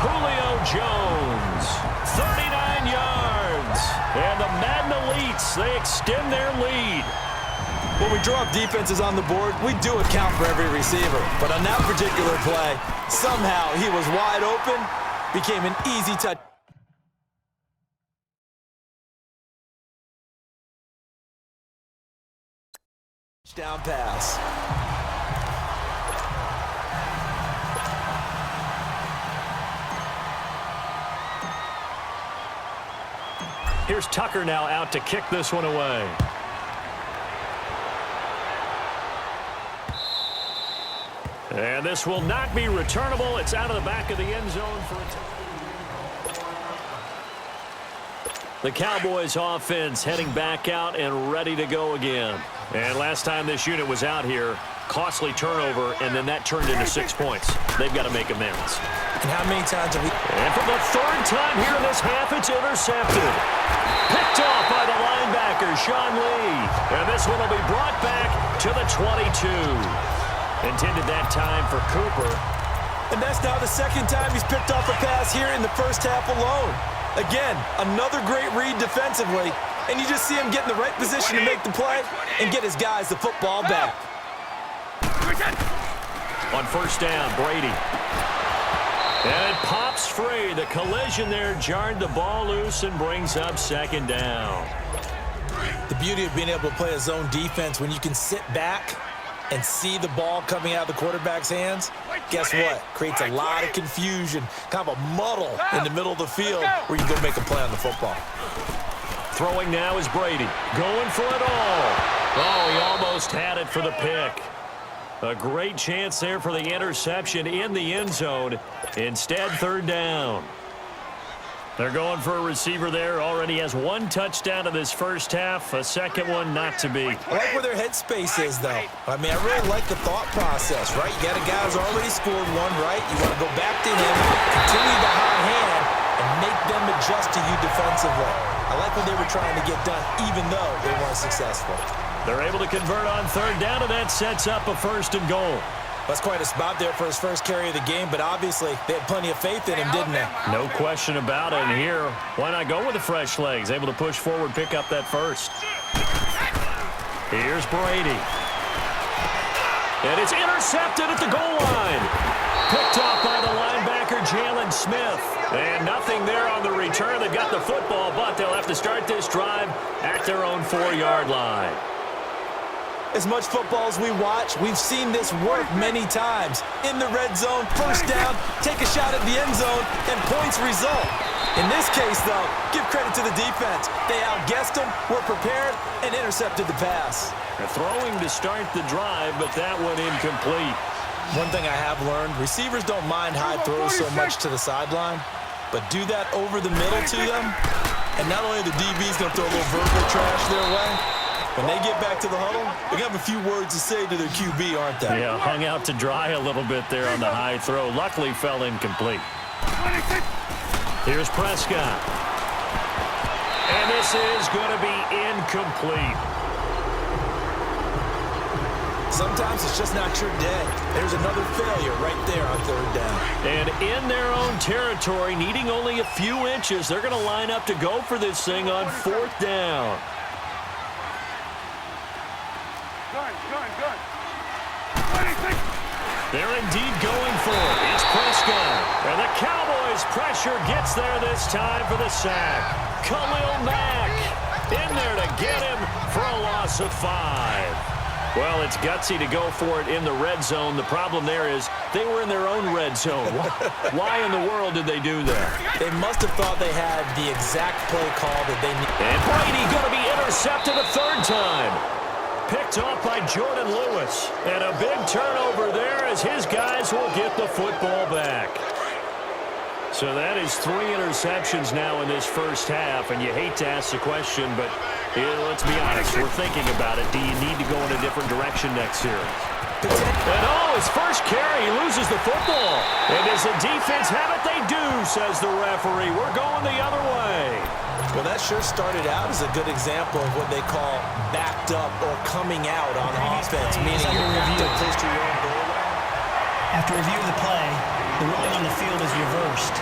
Speaker 1: Julio Jones, 39 yards. And the Madden Elites, they extend their lead.
Speaker 2: When we draw up defenses on the board, we do account for every receiver. But on that particular play, somehow he was wide open, became an easy touch. Down pass.
Speaker 1: Here's Tucker now out to kick this one away. And this will not be returnable. It's out of the back of the end zone for a touchdown. The Cowboys offense heading back out and ready to go again. And last time this unit was out here, costly turnover, and then that turned into 6 points. They've got to make amends.
Speaker 2: And how many times have we...
Speaker 1: And for the third time here in this half, it's intercepted. Picked off by the linebacker, Sean Lee. And this one will be brought back to the 22. Intended that time for Cooper.
Speaker 2: And that's now the second time he's picked off a pass here in the first half alone. Again, another great read defensively. And you just see him get in the right position to make the play and get his guys the football back.
Speaker 1: On first down, Brady. And it pops free. The collision there jarred the ball loose and brings up second down.
Speaker 2: The beauty of being able to play a zone defense when you can sit back and see the ball coming out of the quarterback's hands, guess what? Creates a lot of confusion, kind of a muddle in the middle of the field where you can go make a play on the football.
Speaker 1: Throwing now is Brady. Going for it all. Oh, he almost had it for the pick. A great chance there for the interception in the end zone. Instead, third down. They're going for a receiver there. Already has one touchdown in this first half. A second one not to be.
Speaker 2: I like where their headspace is, though. I mean, I really like the thought process, right? You got a guy who's already scored one, right? You want to go back to him, continue the hot hand, and make them adjust to you defensively. I like what they were trying to get done, even though they weren't successful.
Speaker 1: They're able to convert on third down, and that sets up a first and goal.
Speaker 2: That's quite a spot there for his first carry of the game, but obviously they had plenty of faith in him, didn't they?
Speaker 1: No question about it. And here, why not go with the fresh legs? Able to push forward, pick up that first. Here's Brady. And it's intercepted at the goal line. Picked off by the linebacker, Jalen Smith. And nothing there on the return. They've got the football, but they'll have to start this drive at their own 4-yard line.
Speaker 2: As much football as we watch, we've seen this work many times. In the red zone, first down, take a shot at the end zone, and points result. In this case, though, give credit to the defense. They outguessed them, were prepared, and intercepted the pass.
Speaker 1: They're throwing to start the drive, but that one incomplete.
Speaker 2: One thing I have learned, receivers don't mind high throws so much to the sideline, but do that over the middle to them, and not only the DB's going to throw a little verbal trash their way, when they get back to the huddle, they're going to have a few words to say to their QB, aren't they?
Speaker 1: Yeah, hung out to dry a little bit there on the high throw. Luckily fell incomplete. Here's Prescott. And this is going to be incomplete.
Speaker 2: Sometimes it's just not your day. There's another failure right there on third down.
Speaker 1: And in their own territory, needing only a few inches, they're going to line up to go for this thing on fourth down. They're indeed going for it. It's Prescott. And the Cowboys' pressure gets there this time for the sack. Khalil Mack in there to get him for a loss of 5. Well, it's gutsy to go for it in the red zone. The problem there is they were in their own red zone. Why in the world did they do that?
Speaker 2: They must have thought they had the exact play call that they needed.
Speaker 1: And Brady going to be intercepted a third time. Picked off by Jordan Lewis. And a big turnover there as his guys will get the football back. So that is 3 interceptions now in this first half. And you hate to ask the question, but let's be honest. We're thinking about it. Do you need to go in a different direction next series? And his first carry, he loses the football. And does the defense have it? They do, says the referee. We're going the other way.
Speaker 2: Well, that sure started out as a good example of what they call backed up or coming out on offense, meaning you're backed up close to your own goal line.
Speaker 3: After review of the play, the ruling on the field is reversed.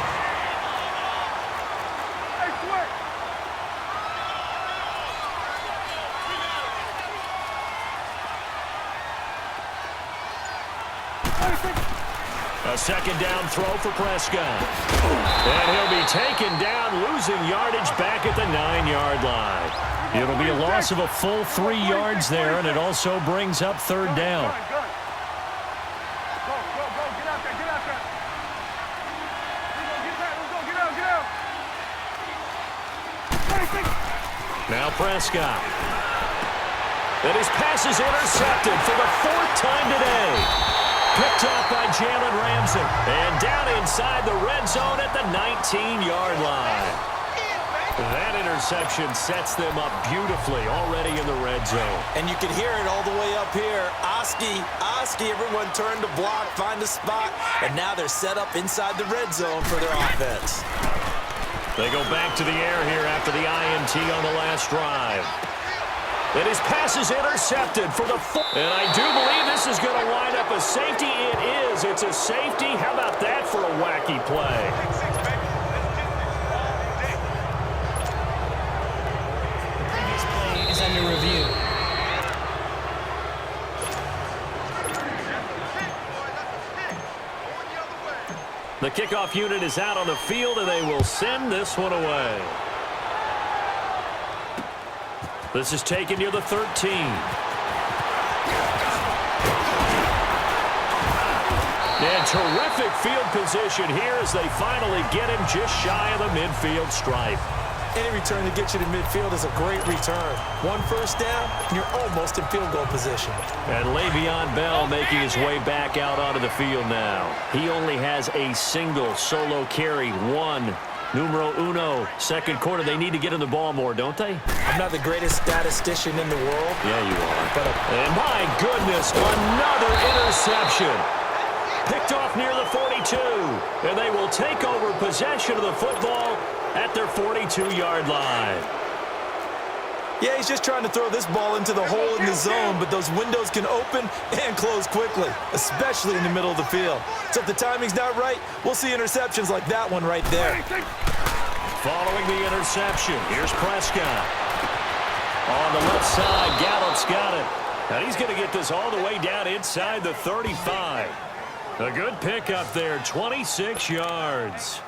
Speaker 1: A second down throw for Prescott. And he'll be taken down, losing yardage back at the 9-yard line. It'll be a loss of a full 3 yards there, and it also brings up third down. Prescott. And his pass is intercepted for the 4th time today. Picked off by Jalen Ramsey. And down inside the red zone at the 19-yard line. That interception sets them up beautifully already in the red zone.
Speaker 2: And you can hear it all the way up here. Oski, everyone turned to block, find a spot, and now they're set up inside the red zone for their offense.
Speaker 1: They go back to the air here after the INT on the last drive. And his pass is intercepted for the and I do believe this is going to wind up a safety. It is. It's a safety. How about that for a wacky play?
Speaker 3: The previous play is under review.
Speaker 1: The kickoff unit is out on the field, and they will send this one away. This is taken near the 13. And terrific field position here as they finally get him just shy of the midfield stripe.
Speaker 2: Any return to get you to midfield is a great return. 1 first down, and you're almost in field goal position.
Speaker 1: And Le'Veon Bell making his way back out onto the field now. He only has a single solo carry, 1. Numero uno, second quarter. They need to get in the ball more, don't they?
Speaker 2: I'm not the greatest statistician in the world.
Speaker 1: Yeah, you are. And my goodness, another interception. Picked off near the 42. And they will take over possession of the football at their 42-yard line.
Speaker 2: Yeah, he's just trying to throw this ball into the hole in the zone, but those windows can open and close quickly, especially in the middle of the field. So if the timing's not right, we'll see interceptions like that one right there.
Speaker 1: Following the interception, here's Prescott. On the left side, Gallup's got it. And he's going to get this all the way down inside the 35. A good pickup there, 26 yards.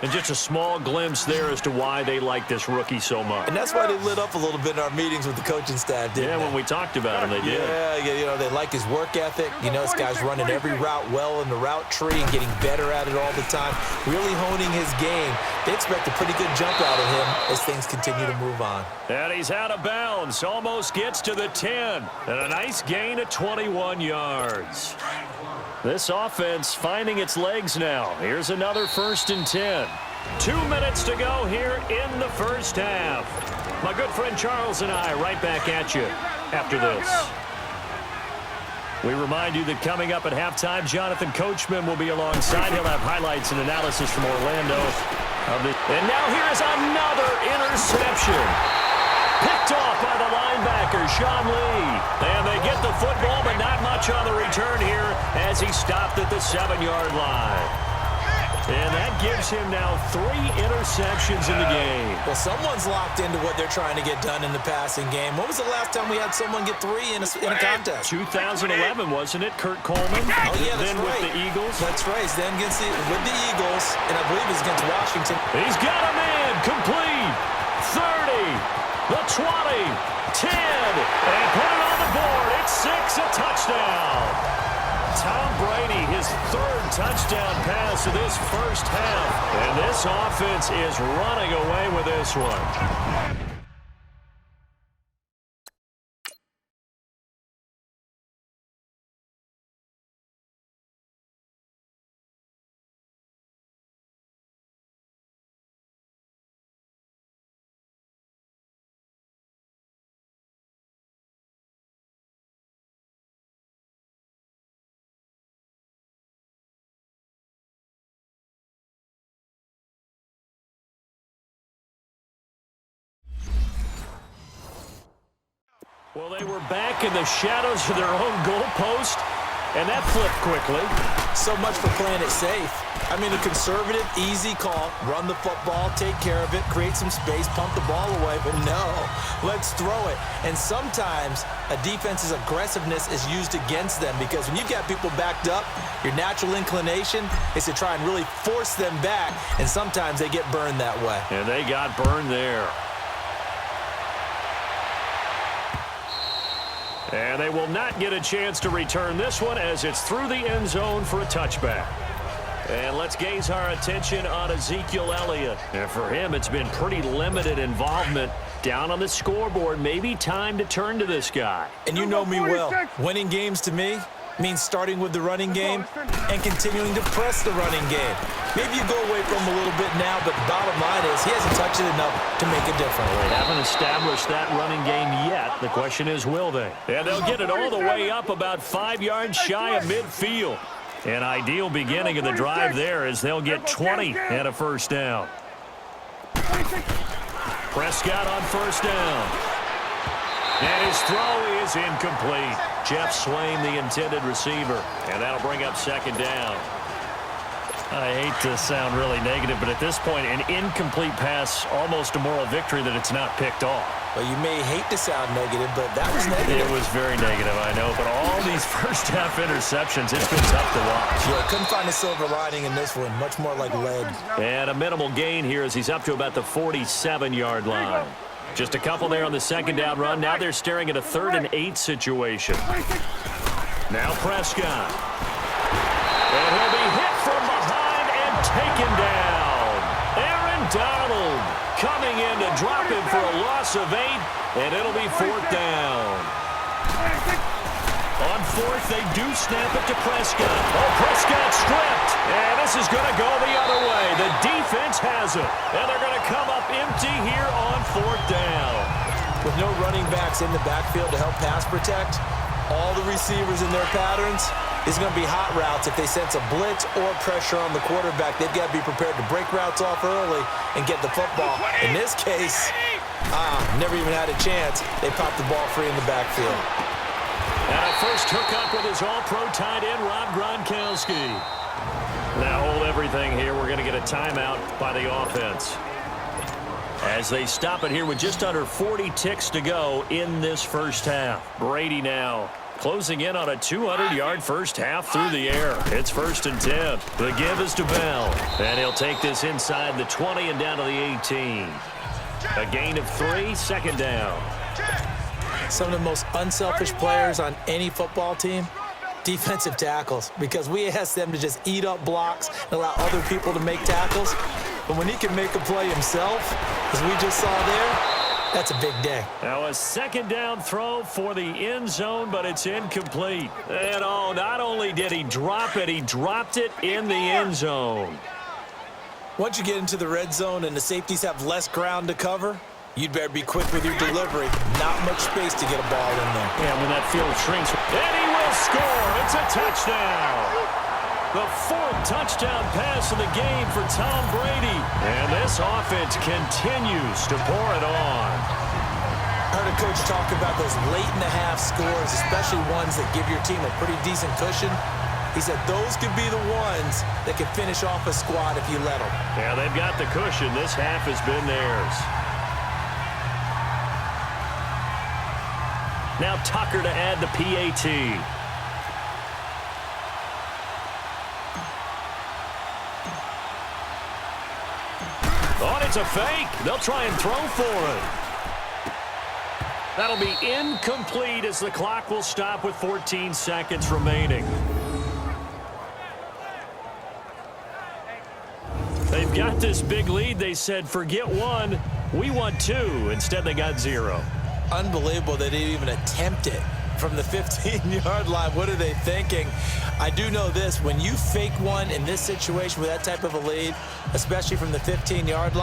Speaker 1: And just a small glimpse there as to why they like this rookie so much.
Speaker 2: And that's why they lit up a little bit in our meetings with the coaching staff, didn't they?
Speaker 1: Yeah, when we talked about him, they did.
Speaker 2: Yeah, you know, they like his work ethic. You know, this guy's running every route well in the route tree and getting better at it all the time, really honing his game. They expect a pretty good jump out of him as things continue to move on.
Speaker 1: And he's out of bounds, almost gets to the 10. And a nice gain of 21 yards. This offense finding its legs now. Here's another 1st and 10. 2 minutes to go here in the first half. My good friend Charles and I right back at you after this. We remind you that coming up at halftime, Jonathan Coachman will be alongside. He'll have highlights and analysis from Orlando. And now here's another interception. Picked off by the linebacker, Sean Lee. And they get the football, but not much on the return here as he stopped at the 7-yard line. And that gives him now 3 interceptions in the game.
Speaker 2: Well, someone's locked into what they're trying to get done in the passing game. When was the last time we had someone get 3 in a contest?
Speaker 1: 2011, wasn't it? Kurt Coleman.
Speaker 2: Oh, yeah, that's
Speaker 1: then
Speaker 2: right.
Speaker 1: with the Eagles.
Speaker 2: That's right. Then with the Eagles, and I believe it's against Washington.
Speaker 1: He's got a man. Complete. 30. The 20, 10, and put it on the board. It's 6, a touchdown. Tom Brady, his 3rd touchdown pass of this first half. And this offense is running away with this one. Well, they were back in the shadows of their own goalpost, and that flipped quickly.
Speaker 2: So much for playing it safe. I mean, a conservative, easy call. Run the football, take care of it, create some space, pump the ball away. But no, let's throw it. And sometimes a defense's aggressiveness is used against them because when you've got people backed up, your natural inclination is to try and really force them back, and sometimes they get burned that way.
Speaker 1: And they got burned there. And they will not get a chance to return this one as it's through the end zone for a touchback. And let's gaze our attention on Ezekiel Elliott. And for him, it's been pretty limited involvement Down on the scoreboard, maybe time to turn to this guy.
Speaker 2: And you know me well. Winning games to me means starting with the running game and continuing to press the running game. Maybe you go away from him a little bit now, but the bottom line is he hasn't touched it enough to make a difference.
Speaker 1: They haven't established that running game yet. The question is, will they? And they'll get it all the way up about 5 yards shy of midfield. An ideal beginning of the drive there as they'll get 20 and a first down. Prescott on first down. And his throw is incomplete. Jeff Swain, the intended receiver. And that'll bring up second down. I hate to sound really negative, but at this point, an incomplete pass, almost a moral victory that it's not picked off.
Speaker 2: Well, you may hate to sound negative, but that was negative.
Speaker 1: It was very negative, I know. But all these first-half interceptions, it's been tough to watch.
Speaker 2: Yeah, couldn't find a silver lining in this one. Much more like lead. And
Speaker 1: a minimal gain here as he's up to about the 47-yard line. Just a couple there on the second down run. Now they're staring at a 3rd and 8 situation. Now Prescott. And he'll be hit from behind and taken down. Aaron Donald coming in to drop him for a loss of 8, and it'll be 4th down. On 4th, they do snap it to Prescott. Oh, Prescott stripped, and this is going to go the other way. The defense has it, and they're going to come up empty here on 4th down.
Speaker 2: With no running backs in the backfield to help pass protect, all the receivers in their patterns, it's going to be hot routes. If they sense a blitz or pressure on the quarterback, they've got to be prepared to break routes off early and get the football. In this case, never even had a chance. They popped the ball free in the backfield.
Speaker 1: And a first hookup with his all-pro tight end, Rob Gronkowski. Now hold everything here. We're going to get a timeout by the offense. As they stop it here with just under 40 ticks to go in this first half. Brady now closing in on a 200-yard first half through the air. It's 1st and 10. The give is to Bell. And he'll take this inside the 20 and down to the 18. A gain of 3, second down.
Speaker 2: Some of the most unselfish players on any football team, defensive tackles, because we ask them to just eat up blocks and allow other people to make tackles. But when he can make a play himself, as we just saw there, that's a big day.
Speaker 1: Now a second down throw for the end zone, but it's incomplete. And not only did he drop it, he dropped it in the end zone.
Speaker 2: Once you get into the red zone and the safeties have less ground to cover, you'd better be quick with your delivery. Not much space to get a ball in there.
Speaker 1: Yeah, when that field shrinks. And he will score. It's a touchdown. The 4th touchdown pass of the game for Tom Brady. And this offense continues to pour it on.
Speaker 2: I heard a coach talk about those late-in-the-half scores, especially ones that give your team a pretty decent cushion. He said those could be the ones that can finish off a squad if you let them.
Speaker 1: Yeah, they've got the cushion. This half has been theirs. Now Tucker to add the PAT. It's a fake. They'll try and throw for it. That'll be incomplete as the clock will stop with 14 seconds remaining. They've got this big lead. They said, forget 1, we want 2. Instead, they got 0.
Speaker 2: Unbelievable they didn't even attempt it from the 15-yard line. What are they thinking? I do know this. When you fake one in this situation with that type of a lead, especially from the 15-yard line,